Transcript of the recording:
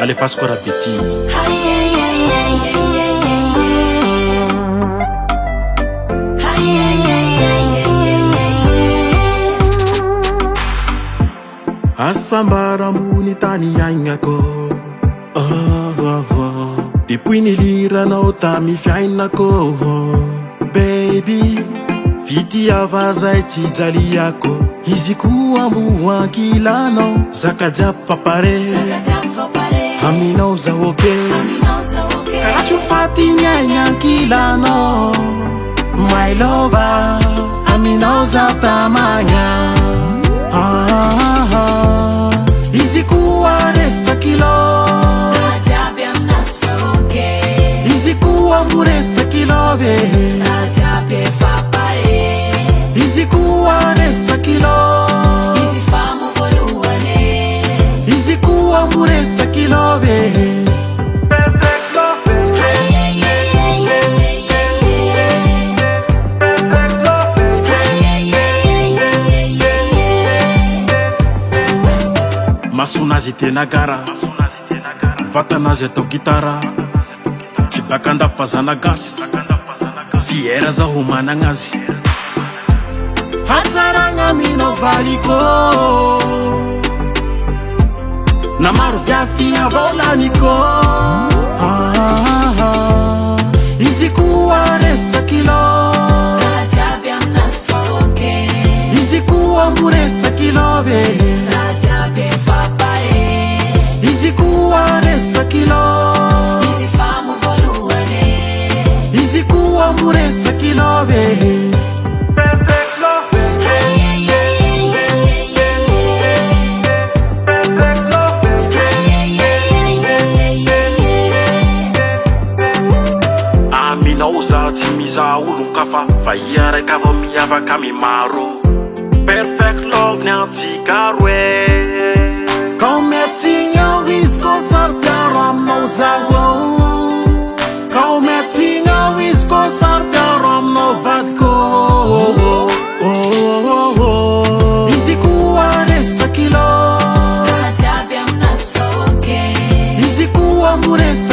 alefasiko raha bety asambaraambony tany aignako depuis niliranao tamy fiainako baby vity avazay tsy jaliako izy koa ambo ankilanao zaka jiaby fapare aminao zaho oke karaha tsy ho faty aigny ankilanao my lova aminao za tamagna izy koa resakilo izy koa moresakilove izy koa resakilo izy koa moresakilove masonazy tena gara vatanazy atao gitara tsy bakandafy fazana gasy fiera zaho managnazy hatsaragna aminao valiko na maro viafy avaolaniko izy koa resakilo izy koa moresakilove izy koa resakilo izy koa moresakilove aminao za tsy miza olon-kafa fa ia raika avao miavaka amy maro perfect love ny antsika roe kao miatsigna izy ko saro-piaro aminao zaho kao miatsigna izy ko saro-piaro aminao vadiko izy koa resakilo izy koa moresa